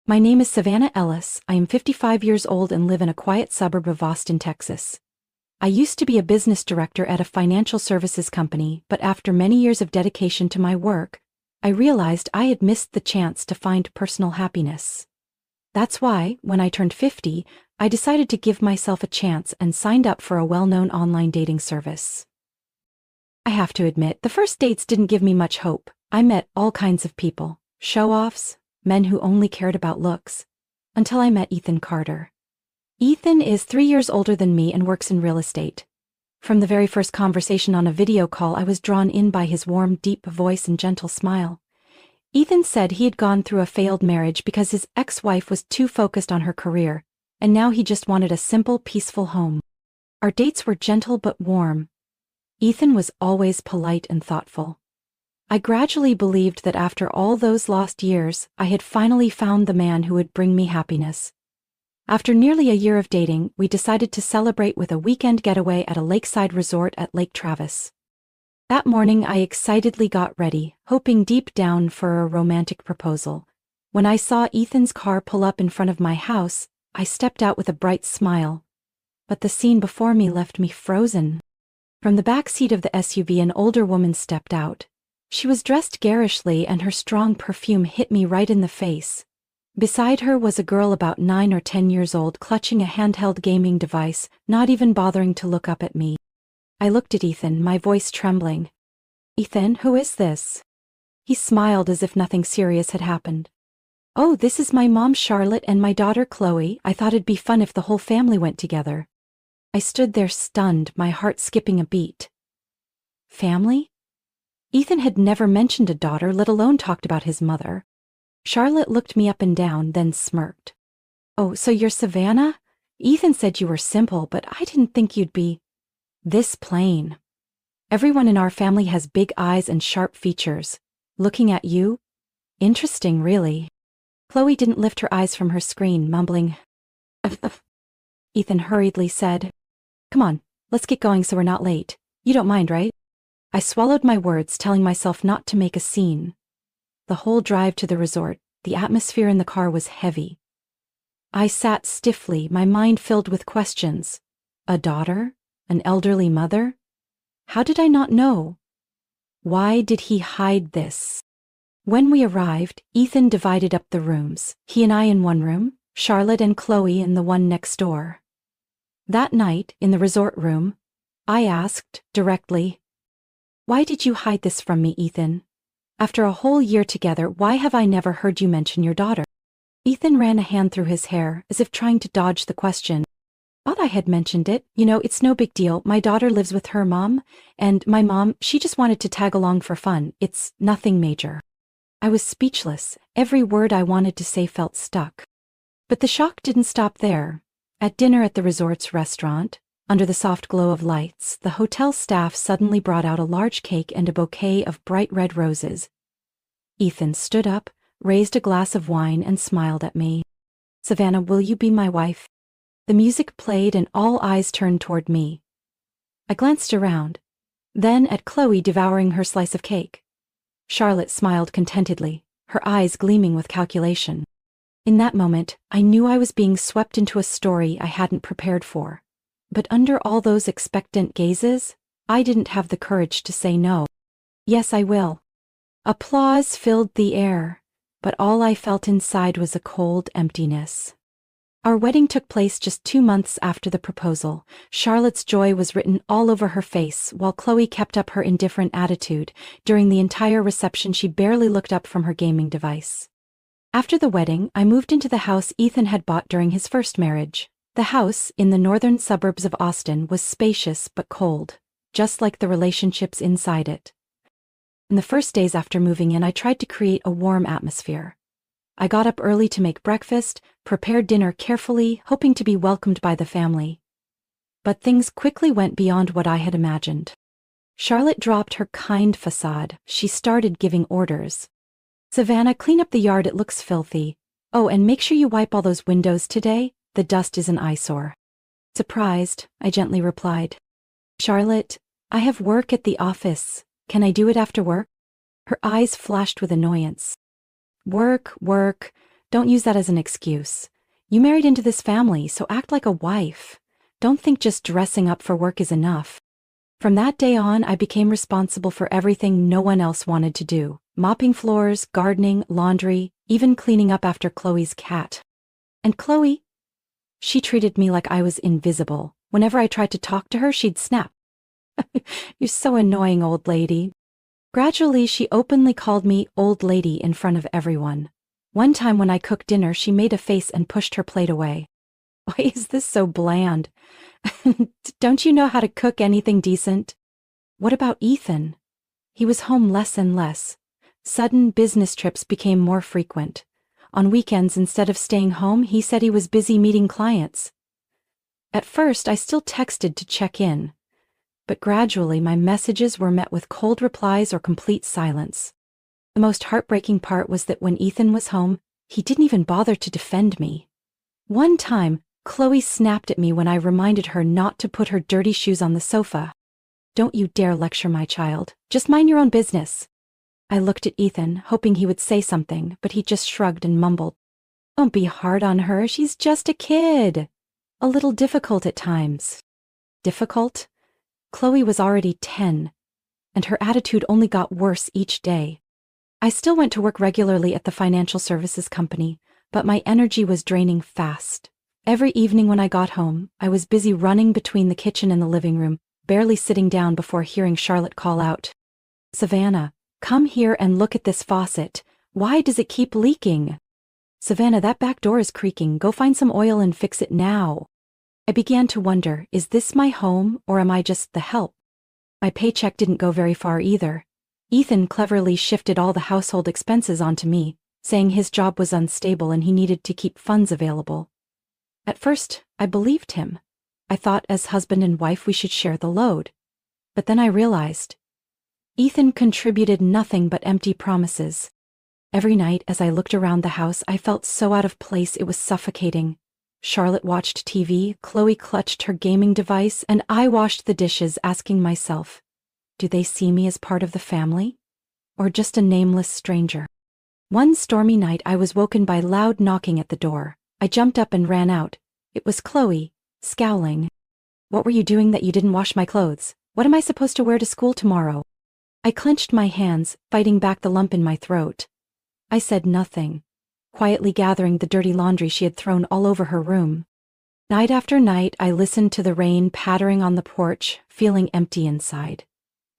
My name is Savannah Ellis. I am 55 years old and live in a quiet suburb of Austin, Texas. I used to be a business director at a financial services company, but after many years of dedication to my work, I realized I had missed the chance to find personal happiness. That's why, when I turned 50, I decided to give myself a chance and signed up for a well-known online dating service. I have to admit, the first dates didn't give me much hope. I met all kinds of people, show-offs, men who only cared about looks, until I met Ethan Carter. Ethan is 3 years older than me and works in real estate. From the very first conversation on a video call, I was drawn in by his warm, deep voice and gentle smile. Ethan said he had gone through a failed marriage because his ex-wife was too focused on her career, and now he just wanted a simple, peaceful home. Our dates were gentle but warm. Ethan was always polite and thoughtful. I gradually believed that after all those lost years, I had finally found the man who would bring me happiness. After nearly a year of dating, we decided to celebrate with a weekend getaway at a lakeside resort at Lake Travis. That morning, I excitedly got ready, hoping deep down for a romantic proposal. When I saw Ethan's car pull up in front of my house, I stepped out with a bright smile. But the scene before me left me frozen. From the back seat of the SUV, an older woman stepped out. She was dressed garishly and her strong perfume hit me right in the face. Beside her was a girl about 9 or 10 years old clutching a handheld gaming device, not even bothering to look up at me. I looked at Ethan, my voice trembling. "Ethan, who is this?" He smiled as if nothing serious had happened. "Oh, this is my mom Charlotte and my daughter Chloe. I thought it'd be fun if the whole family went together." I stood there stunned, my heart skipping a beat. Family? Ethan had never mentioned a daughter, let alone talked about his mother. Charlotte looked me up and down, then smirked. "Oh, so you're Savannah? Ethan said you were simple, but I didn't think you'd be this plain. Everyone in our family has big eyes and sharp features. Looking at you? Interesting, really." Chloe didn't lift her eyes from her screen, mumbling. Ethan hurriedly said, "Come on, let's get going so we're not late. You don't mind, right?" I swallowed my words, telling myself not to make a scene. The whole drive to the resort, the atmosphere in the car was heavy. I sat stiffly, my mind filled with questions. A daughter? An elderly mother? How did I not know? Why did he hide this? When we arrived, Ethan divided up the rooms, he and I in one room, Charlotte and Chloe in the one next door. That night, in the resort room, I asked, directly, "Why did you hide this from me, Ethan? After a whole year together, why have I never heard you mention your daughter?" Ethan ran a hand through his hair, as if trying to dodge the question. "Thought I had mentioned it. You know, it's no big deal. My daughter lives with her mom, and my mom, she just wanted to tag along for fun. It's nothing major." I was speechless. Every word I wanted to say felt stuck. But the shock didn't stop there. At dinner at the resort's restaurant, under the soft glow of lights, the hotel staff suddenly brought out a large cake and a bouquet of bright red roses. Ethan stood up, raised a glass of wine, and smiled at me. "Savannah, will you be my wife?" The music played and all eyes turned toward me. I glanced around, then at Chloe devouring her slice of cake. Charlotte smiled contentedly, her eyes gleaming with calculation. In that moment, I knew I was being swept into a story I hadn't prepared for. But under all those expectant gazes, I didn't have the courage to say no. "Yes, I will." Applause filled the air, but all I felt inside was a cold emptiness. Our wedding took place just 2 months after the proposal. Charlotte's joy was written all over her face, while Chloe kept up her indifferent attitude. During the entire reception, she barely looked up from her gaming device. After the wedding, I moved into the house Ethan had bought during his first marriage. The house, in the northern suburbs of Austin, was spacious but cold, just like the relationships inside it. In the first days after moving in, I tried to create a warm atmosphere. I got up early to make breakfast, prepared dinner carefully, hoping to be welcomed by the family. But things quickly went beyond what I had imagined. Charlotte dropped her kind facade. She started giving orders. "Savannah, clean up the yard, it looks filthy. Oh, and make sure you wipe all those windows today. The dust is an eyesore." Surprised, I gently replied, "Charlotte, I have work at the office. Can I do it after work?" Her eyes flashed with annoyance. Work, Don't use that as an excuse. You married into this family, so act like a wife. Don't think just dressing up for work is enough. From that day on, I became responsible for everything no one else wanted to do. Mopping floors, gardening, laundry, even cleaning up after Chloe's cat. And Chloe? She treated me like I was invisible. Whenever I tried to talk to her, she'd snap. You're so annoying, old lady. Gradually, she openly called me old lady in front of everyone. One time when I cooked dinner, she made a face and pushed her plate away. Why is this so bland? Don't you know how to cook anything decent? What about Ethan? He was home less and less. Sudden business trips became more frequent. On weekends, instead of staying home, he said he was busy meeting clients. At first, I still texted to check in, but gradually my messages were met with cold replies or complete silence. The most heartbreaking part was that when Ethan was home, he didn't even bother to defend me. One time, Chloe snapped at me when I reminded her not to put her dirty shoes on the sofa. Don't you dare lecture my child. Just mind your own business. I looked at Ethan, hoping he would say something, but he just shrugged and mumbled. Don't be hard on her, she's just a kid. A little difficult at times. Difficult? Chloe was already 10, and her attitude only got worse each day. I still went to work regularly at the financial services company, but my energy was draining fast. Every evening when I got home, I was busy running between the kitchen and the living room, barely sitting down before hearing Charlotte call out, Savannah, come here and look at this faucet. Why does it keep leaking? Savannah, that back door is creaking. Go find some oil and fix it now. I began to wonder, is this my home or am I just the help? My paycheck didn't go very far either. Ethan cleverly shifted all the household expenses onto me, saying his job was unstable and he needed to keep funds available. At first, I believed him. I thought as husband and wife we should share the load. But then I realized, Ethan contributed nothing but empty promises. Every night as I looked around the house, I felt so out of place it was suffocating. Charlotte watched TV, Chloe clutched her gaming device, and I washed the dishes, asking myself, do they see me as part of the family? Or just a nameless stranger? One stormy night I was woken by loud knocking at the door. I jumped up and ran out. It was Chloe, scowling. What were you doing that you didn't wash my clothes? What am I supposed to wear to school tomorrow? I clenched my hands, fighting back the lump in my throat. I said nothing, quietly gathering the dirty laundry she had thrown all over her room. Night after night, I listened to the rain pattering on the porch, feeling empty inside.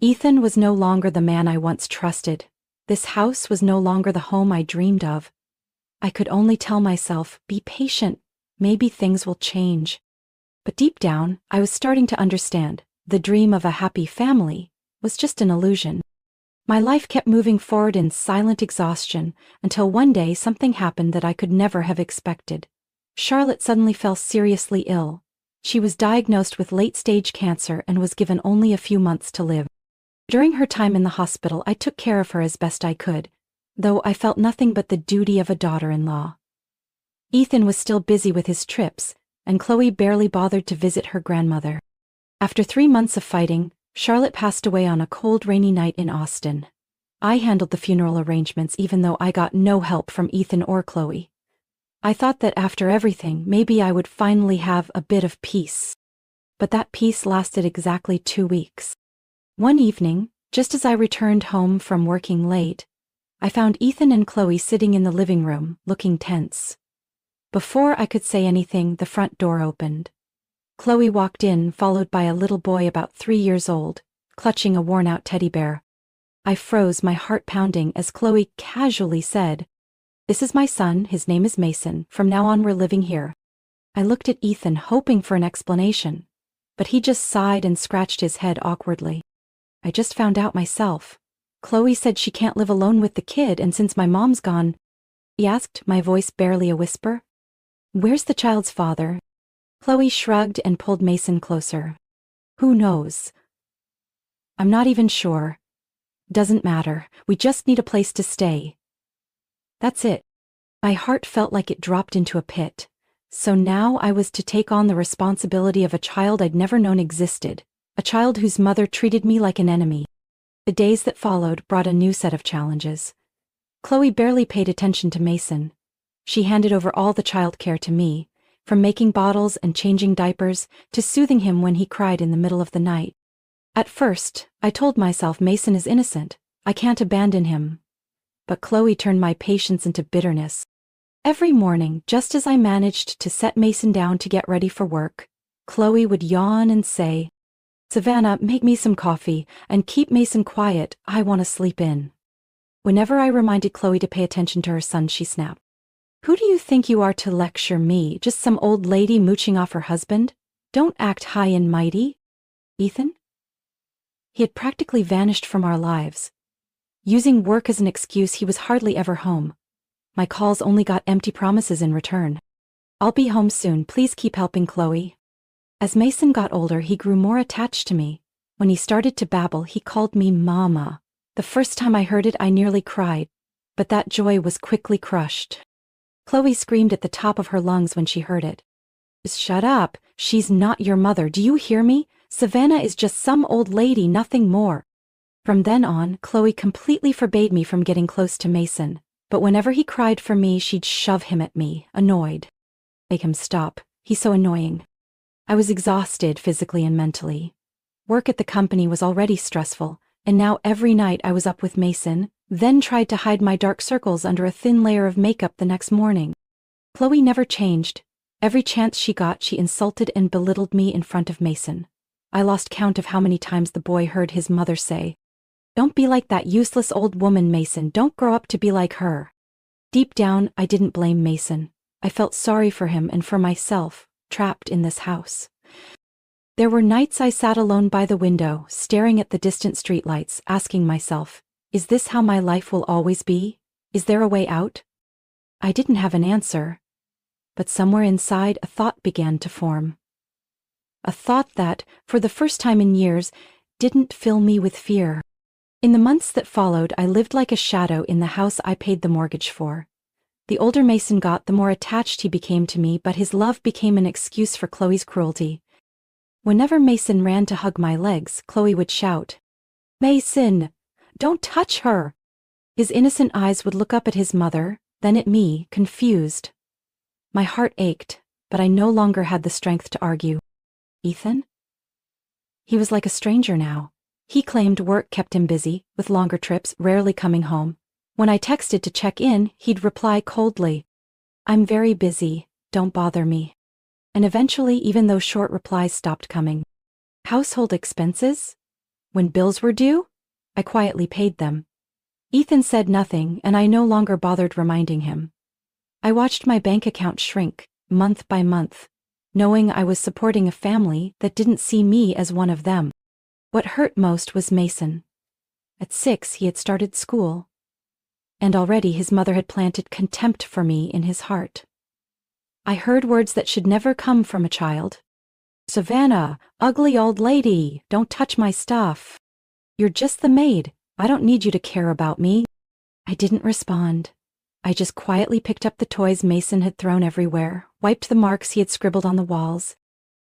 Ethan was no longer the man I once trusted. This house was no longer the home I dreamed of. I could only tell myself, be patient, maybe things will change. But deep down, I was starting to understand, the dream of a happy family was just an illusion. My life kept moving forward in silent exhaustion until one day something happened that I could never have expected. Charlotte suddenly fell seriously ill. She was diagnosed with late-stage cancer and was given only a few months to live. During her time in the hospital, I took care of her as best I could, though I felt nothing but the duty of a daughter-in-law. Ethan was still busy with his trips, and Chloe barely bothered to visit her grandmother. After 3 months of fighting, Charlotte passed away on a cold, rainy night in Austin. I handled the funeral arrangements even though I got no help from Ethan or Chloe. I thought that after everything, maybe I would finally have a bit of peace. But that peace lasted exactly 2 weeks. One evening, just as I returned home from working late, I found Ethan and Chloe sitting in the living room, looking tense. Before I could say anything, the front door opened. Chloe walked in, followed by a little boy about 3 years old, clutching a worn-out teddy bear. I froze, my heart pounding, as Chloe casually said, "This is my son, his name is Mason. From now on we're living here." I looked at Ethan, hoping for an explanation, but he just sighed and scratched his head awkwardly. I just found out myself. Chloe said she can't live alone with the kid, and since my mom's gone, he asked, my voice barely a whisper. "Where's the child's father?" Chloe shrugged and pulled Mason closer. "Who knows? I'm not even sure. Doesn't matter. We just need a place to stay." That's it. My heart felt like it dropped into a pit. So now I was to take on the responsibility of a child I'd never known existed, a child whose mother treated me like an enemy. The days that followed brought a new set of challenges. Chloe barely paid attention to Mason. She handed over all the childcare to me, from making bottles and changing diapers to soothing him when he cried in the middle of the night. At first, I told myself Mason is innocent. I can't abandon him. But Chloe turned my patience into bitterness. Every morning, just as I managed to set Mason down to get ready for work, Chloe would yawn and say, "Savannah, make me some coffee, and keep Mason quiet, I want to sleep in." Whenever I reminded Chloe to pay attention to her son, she snapped. "Who do you think you are to lecture me? Just some old lady mooching off her husband? Don't act high and mighty." Ethan? He had practically vanished from our lives. Using work as an excuse, he was hardly ever home. My calls only got empty promises in return. "I'll be home soon, please keep helping Chloe." As Mason got older, he grew more attached to me. When he started to babble, he called me Mama. The first time I heard it, I nearly cried, but that joy was quickly crushed. Chloe screamed at the top of her lungs when she heard it. "Shut up, she's not your mother, do you hear me? Savannah is just some old lady, nothing more." From then on, Chloe completely forbade me from getting close to Mason, but whenever he cried for me, she'd shove him at me, annoyed. "Make him stop, he's so annoying." I was exhausted physically and mentally. Work at the company was already stressful, and now every night I was up with Mason, then tried to hide my dark circles under a thin layer of makeup the next morning. Chloe never changed. Every chance she got, she insulted and belittled me in front of Mason. I lost count of how many times the boy heard his mother say, "Don't be like that useless old woman, Mason. Don't grow up to be like her." Deep down, I didn't blame Mason. I felt sorry for him and for myself, trapped in this house. There were nights I sat alone by the window, staring at the distant streetlights, asking myself, is this how my life will always be? Is there a way out? I didn't have an answer, but somewhere inside a thought began to form. A thought that, for the first time in years, didn't fill me with fear. In the months that followed, I lived like a shadow in the house I paid the mortgage for. The older Mason got, the more attached he became to me, but his love became an excuse for Chloe's cruelty. Whenever Mason ran to hug my legs, Chloe would shout, "Mason, don't touch her!" His innocent eyes would look up at his mother, then at me, confused. My heart ached, but I no longer had the strength to argue. Ethan? He was like a stranger now. He claimed work kept him busy, with longer trips, rarely coming home. When I texted to check in, he'd reply coldly, "I'm very busy, don't bother me." And eventually, even those short replies stopped coming. Household expenses? When bills were due, I quietly paid them. Ethan said nothing, and I no longer bothered reminding him. I watched my bank account shrink, month by month, knowing I was supporting a family that didn't see me as one of them. What hurt most was Mason. At 6, he had started school, and already his mother had planted contempt for me in his heart. I heard words that should never come from a child. "Savannah, ugly old lady, don't touch my stuff. You're just the maid, I don't need you to care about me." I didn't respond. I just quietly picked up the toys Mason had thrown everywhere, wiped the marks he had scribbled on the walls.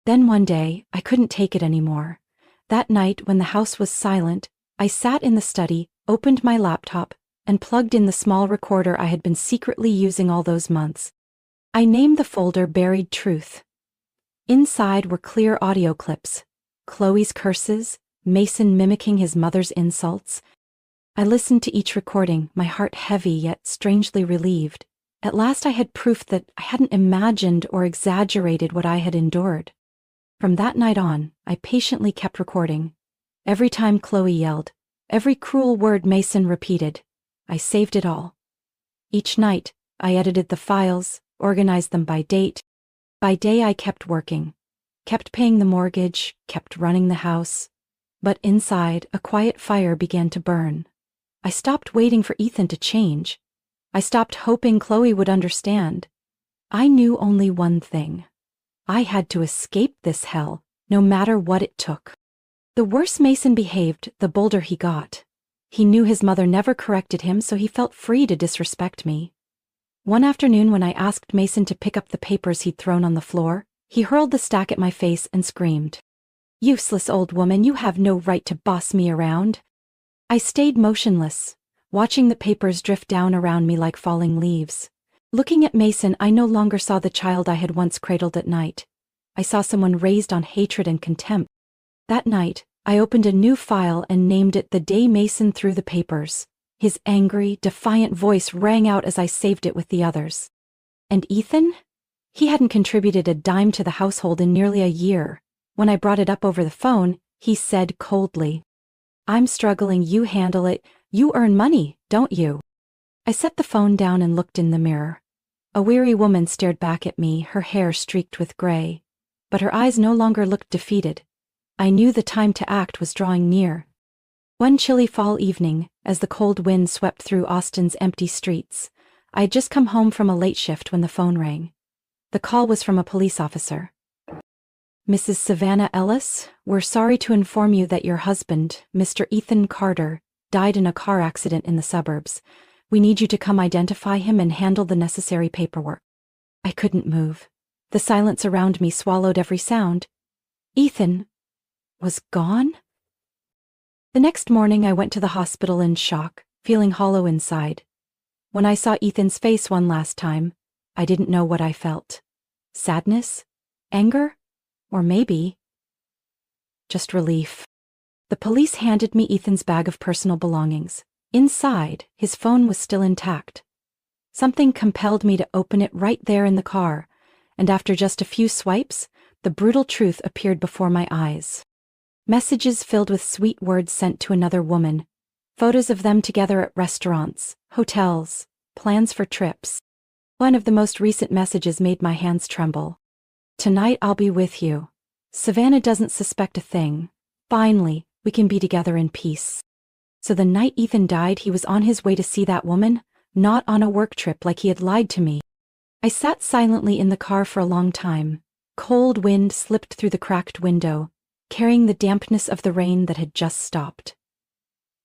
Then one day, I couldn't take it anymore. That night, when the house was silent, I sat in the study, opened my laptop, and plugged in the small recorder I had been secretly using all those months. I named the folder Buried Truth. Inside were clear audio clips, Chloe's curses, Mason mimicking his mother's insults. I listened to each recording, my heart heavy yet strangely relieved. At last I had proof that I hadn't imagined or exaggerated what I had endured. From that night on, I patiently kept recording. Every time Chloe yelled, every cruel word Mason repeated, I saved it all. Each night, I edited the files, organized them by date. By day I kept working, kept paying the mortgage, kept running the house. But inside, a quiet fire began to burn. I stopped waiting for Ethan to change. I stopped hoping Chloe would understand. I knew only one thing. I had to escape this hell, no matter what it took. The worse Mason behaved, the bolder he got. He knew his mother never corrected him, so he felt free to disrespect me. One afternoon when I asked Mason to pick up the papers he'd thrown on the floor, he hurled the stack at my face and screamed, "Useless old woman, you have no right to boss me around." I stayed motionless, watching the papers drift down around me like falling leaves. Looking at Mason, I no longer saw the child I had once cradled at night. I saw someone raised on hatred and contempt. That night, I opened a new file and named it The Day Mason Threw the Papers. His angry, defiant voice rang out as I saved it with the others. And Ethan? He hadn't contributed a dime to the household in nearly a year. When I brought it up over the phone, he said coldly, "I'm struggling, you handle it. You earn money, don't you?" I set the phone down and looked in the mirror. A weary woman stared back at me, her hair streaked with gray. But her eyes no longer looked defeated. I knew the time to act was drawing near. One chilly fall evening, as the cold wind swept through Austin's empty streets, I had just come home from a late shift when the phone rang. The call was from a police officer. "Mrs. Savannah Ellis, we're sorry to inform you that your husband, Mr. Ethan Carter, died in a car accident in the suburbs. We need you to come identify him and handle the necessary paperwork." I couldn't move. The silence around me swallowed every sound. Ethan was gone? The next morning I went to the hospital in shock, feeling hollow inside. When I saw Ethan's face one last time, I didn't know what I felt. Sadness? Anger? Or maybe just relief. The police handed me Ethan's bag of personal belongings. Inside, his phone was still intact. Something compelled me to open it right there in the car, and after just a few swipes, the brutal truth appeared before my eyes. Messages filled with sweet words sent to another woman, photos of them together at restaurants, hotels, plans for trips. One of the most recent messages made my hands tremble. "Tonight I'll be with you. Savannah doesn't suspect a thing. Finally, we can be together in peace." So the night Ethan died, he was on his way to see that woman, not on a work trip like he had lied to me. I sat silently in the car for a long time. Cold wind slipped through the cracked window, carrying the dampness of the rain that had just stopped.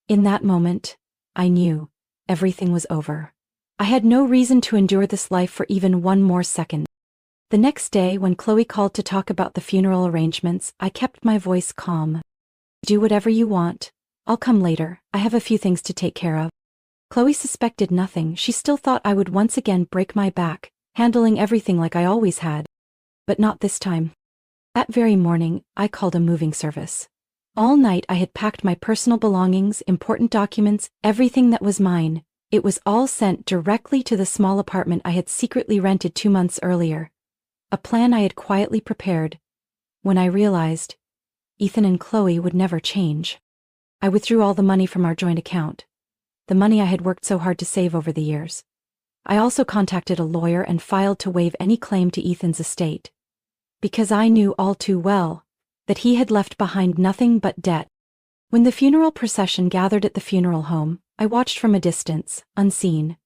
In that moment, I knew everything was over. I had no reason to endure this life for even one more second. The next day, when Chloe called to talk about the funeral arrangements, I kept my voice calm. "Do whatever you want. I'll come later. I have a few things to take care of." Chloe suspected nothing. She still thought I would once again break my back, handling everything like I always had. But not this time. That very morning, I called a moving service. All night I had packed my personal belongings, important documents, everything that was mine. It was all sent directly to the small apartment I had secretly rented 2 months earlier. A plan I had quietly prepared. When I realized Ethan and Chloe would never change, I withdrew all the money from our joint account, the money I had worked so hard to save over the years. I also contacted a lawyer and filed to waive any claim to Ethan's estate, because I knew all too well that he had left behind nothing but debt. When the funeral procession gathered at the funeral home, I watched from a distance, unseen.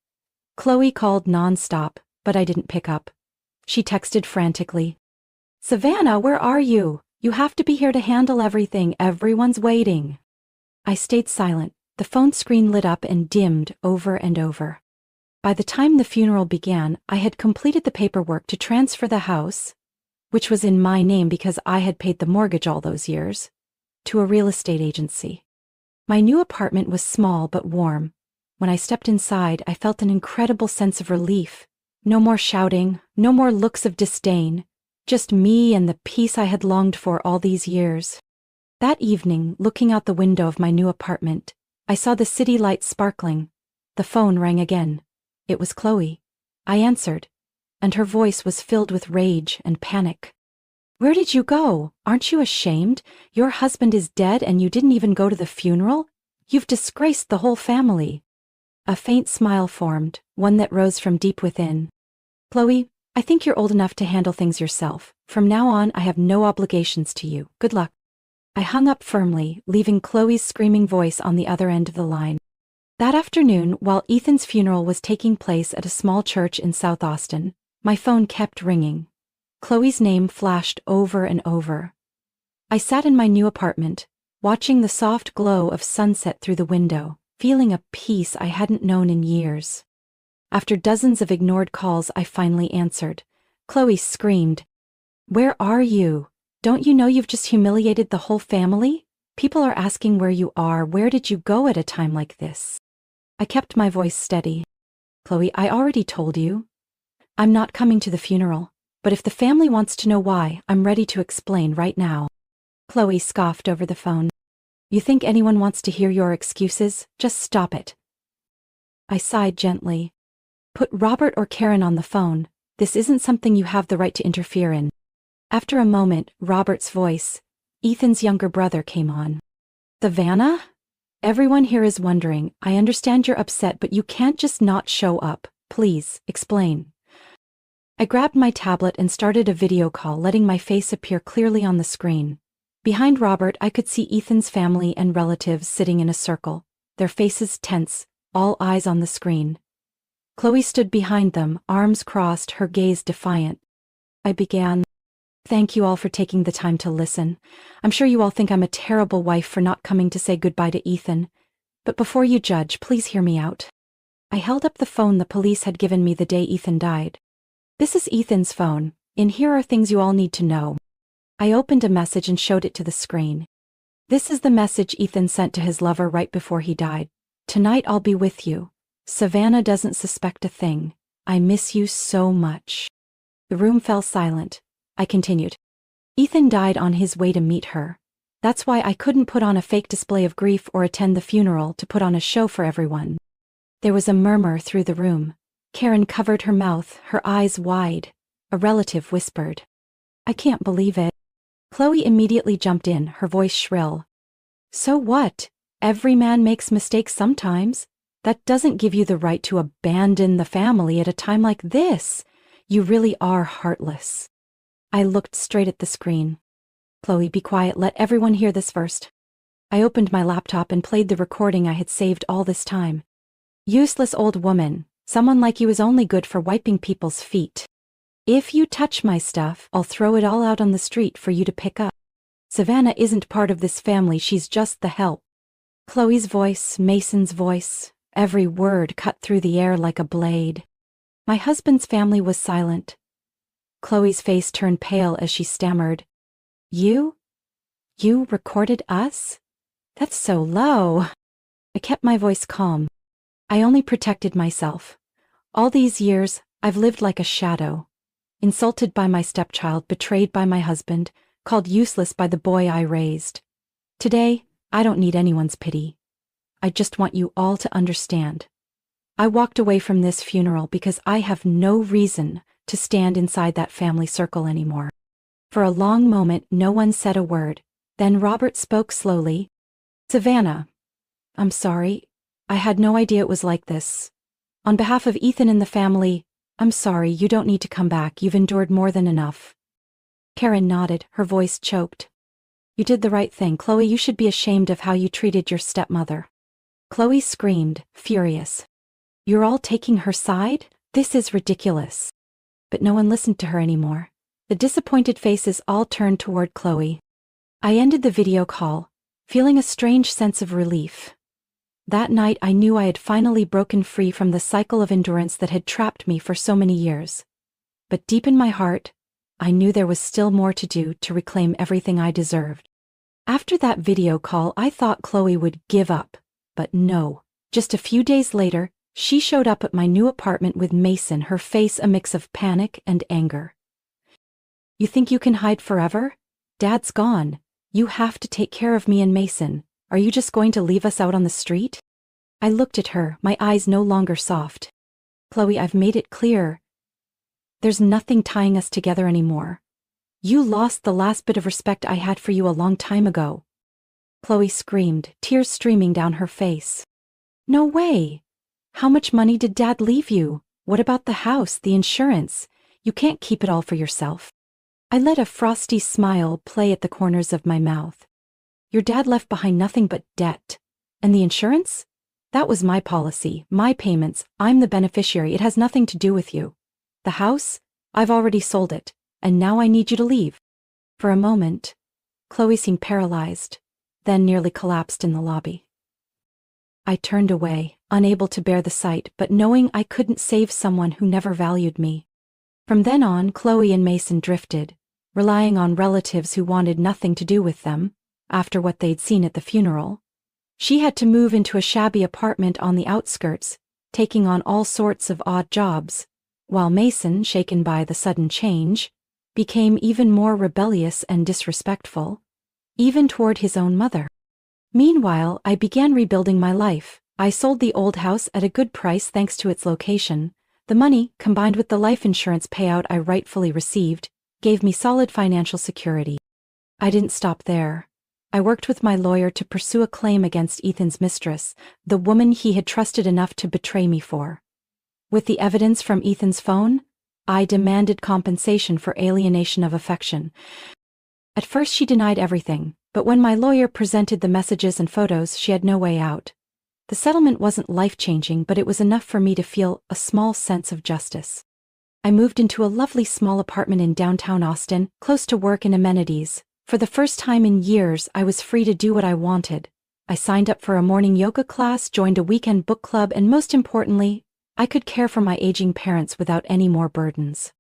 Chloe called non-stop, but I didn't pick up. She texted frantically, "Savannah, where are you? You have to be here to handle everything. Everyone's waiting." I stayed silent. The phone screen lit up and dimmed over and over. By the time the funeral began, I had completed the paperwork to transfer the house, which was in my name because I had paid the mortgage all those years, to a real estate agency. My new apartment was small but warm. When I stepped inside, I felt an incredible sense of relief. No more shouting, no more looks of disdain, just me and the peace I had longed for all these years. That evening, looking out the window of my new apartment, I saw the city lights sparkling. The phone rang again. It was Chloe. I answered, and her voice was filled with rage and panic. "Where did you go? Aren't you ashamed? Your husband is dead and you didn't even go to the funeral? You've disgraced the whole family." A faint smile formed, one that rose from deep within. "Chloe, I think you're old enough to handle things yourself. From now on, I have no obligations to you. Good luck." I hung up firmly, leaving Chloe's screaming voice on the other end of the line. That afternoon, while Ethan's funeral was taking place at a small church in South Austin, my phone kept ringing. Chloe's name flashed over and over. I sat in my new apartment, watching the soft glow of sunset through the window, feeling a peace I hadn't known in years. After dozens of ignored calls, I finally answered. Chloe screamed, "Where are you? Don't you know you've just humiliated the whole family? People are asking where you are. Where did you go at a time like this?" I kept my voice steady. "Chloe, I already told you. I'm not coming to the funeral, but if the family wants to know why, I'm ready to explain right now. Chloe scoffed over the phone. You think anyone wants to hear your excuses? Just stop it. I sighed gently. Put Robert or Karen on the phone. This isn't something you have the right to interfere in. After a moment, Robert's voice, Ethan's younger brother, came on. Savannah? Everyone here is wondering. I understand you're upset, but you can't just not show up. Please, explain. I grabbed my tablet and started a video call, letting my face appear clearly on the screen. Behind Robert, I could see Ethan's family and relatives sitting in a circle, their faces tense, all eyes on the screen. Chloe stood behind them, arms crossed, her gaze defiant. I began. Thank you all for taking the time to listen. I'm sure you all think I'm a terrible wife for not coming to say goodbye to Ethan. But before you judge, please hear me out. I held up the phone the police had given me the day Ethan died. This is Ethan's phone, and here are things you all need to know. I opened a message and showed it to the screen. This is the message Ethan sent to his lover right before he died. Tonight I'll be with you. Savannah doesn't suspect a thing. I miss you so much. The room fell silent. I continued. Ethan died on his way to meet her. That's why I couldn't put on a fake display of grief or attend the funeral to put on a show for everyone. There was a murmur through the room. Karen covered her mouth, her eyes wide. A relative whispered. I can't believe it. Chloe immediately jumped in, her voice shrill. So what? Every man makes mistakes sometimes. That doesn't give you the right to abandon the family at a time like this. You really are heartless. I looked straight at the screen. Chloe, be quiet, let everyone hear this first. I opened my laptop and played the recording I had saved all this time. Useless old woman, someone like you is only good for wiping people's feet. If you touch my stuff, I'll throw it all out on the street for you to pick up. Savannah isn't part of this family, she's just the help. Chloe's voice, Mason's voice, every word cut through the air like a blade. My husband's family was silent. Chloe's face turned pale as she stammered. You recorded us? That's so low. I kept my voice calm. I only protected myself. All these years, I've lived like a shadow. Insulted by my stepchild, betrayed by my husband, called useless by the boy I raised. Today, I don't need anyone's pity. I just want you all to understand. I walked away from this funeral because I have no reason to stand inside that family circle anymore. For a long moment, no one said a word. Then Robert spoke slowly. Savannah, I'm sorry. I had no idea it was like this. On behalf of Ethan and the family, I'm sorry, you don't need to come back. You've endured more than enough. Karen nodded, her voice choked. You did the right thing, Chloe. You should be ashamed of how you treated your stepmother. Chloe screamed, furious. You're all taking her side? This is ridiculous. But no one listened to her anymore. The disappointed faces all turned toward Chloe. I ended the video call, feeling a strange sense of relief. That night I knew I had finally broken free from the cycle of endurance that had trapped me for so many years. But deep in my heart, I knew there was still more to do to reclaim everything I deserved. After that video call, I thought Chloe would give up, but no. Just a few days later, she showed up at my new apartment with Mason, her face a mix of panic and anger. You think you can hide forever? Dad's gone. You have to take care of me and Mason. Are you just going to leave us out on the street? I looked at her, my eyes no longer soft. Chloe, I've made it clear. There's nothing tying us together anymore. You lost the last bit of respect I had for you a long time ago. Chloe screamed, tears streaming down her face. No way! How much money did Dad leave you? What about the house, the insurance? You can't keep it all for yourself. I let a frosty smile play at the corners of my mouth. Your dad left behind nothing but debt. And the insurance? That was my policy, my payments. I'm the beneficiary. It has nothing to do with you. The house? I've already sold it, and now I need you to leave. For a moment, Chloe seemed paralyzed, then nearly collapsed in the lobby. I turned away, unable to bear the sight, but knowing I couldn't save someone who never valued me. From then on, Chloe and Mason drifted, relying on relatives who wanted nothing to do with them, after what they'd seen at the funeral. She had to move into a shabby apartment on the outskirts, taking on all sorts of odd jobs. while Mason, shaken by the sudden change, became even more rebellious and disrespectful, even toward his own mother. Meanwhile, I began rebuilding my life. I sold the old house at a good price thanks to its location. The money, combined with the life insurance payout I rightfully received, gave me solid financial security. I didn't stop there. I worked with my lawyer to pursue a claim against Ethan's mistress, the woman he had trusted enough to betray me for. With the evidence from Ethan's phone, I demanded compensation for alienation of affection. At first she denied everything, but when my lawyer presented the messages and photos, she had no way out. The settlement wasn't life-changing, but it was enough for me to feel a small sense of justice. I moved into a lovely small apartment in downtown Austin, close to work and amenities. For the first time in years, I was free to do what I wanted. I signed up for a morning yoga class, joined a weekend book club, and most importantly, I could care for my aging parents without any more burdens.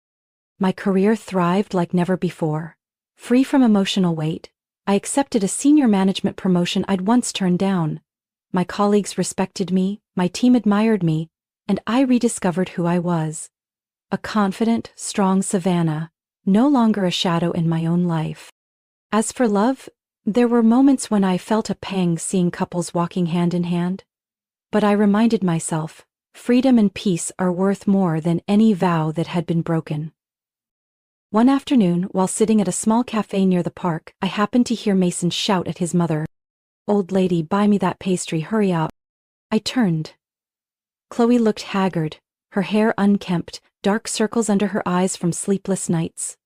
My career thrived like never before. Free from emotional weight, I accepted a senior management promotion I'd once turned down. My colleagues respected me, my team admired me, and I rediscovered who I was. A confident, strong Savannah, no longer a shadow in my own life. As for love, there were moments when I felt a pang seeing couples walking hand in hand. But I reminded myself, freedom and peace are worth more than any vow that had been broken. One afternoon, while sitting at a small cafe near the park, I happened to hear Mason shout at his mother, "Old lady, buy me that pastry, hurry up." I turned. Chloe looked haggard, her hair unkempt, dark circles under her eyes from sleepless nights.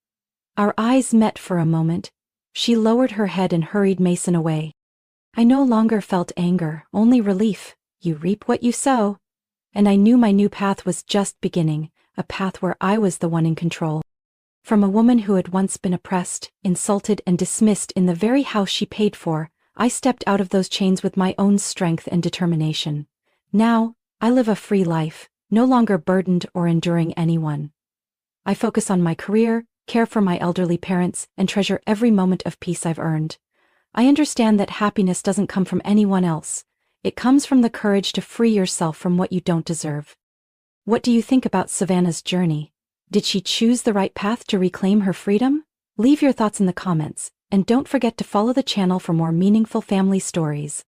Our eyes met for a moment. She lowered her head and hurried Mason away. I no longer felt anger, only relief. You reap what you sow. And I knew my new path was just beginning, a path where I was the one in control. From a woman who had once been oppressed, insulted, and dismissed in the very house she paid for, I stepped out of those chains with my own strength and determination. Now, I live a free life, no longer burdened or enduring anyone. I focus on my career, care for my elderly parents, and treasure every moment of peace I've earned. I understand that happiness doesn't come from anyone else. It comes from the courage to free yourself from what you don't deserve. What do you think about Savannah's journey? Did she choose the right path to reclaim her freedom? Leave your thoughts in the comments, and don't forget to follow the channel for more meaningful family stories.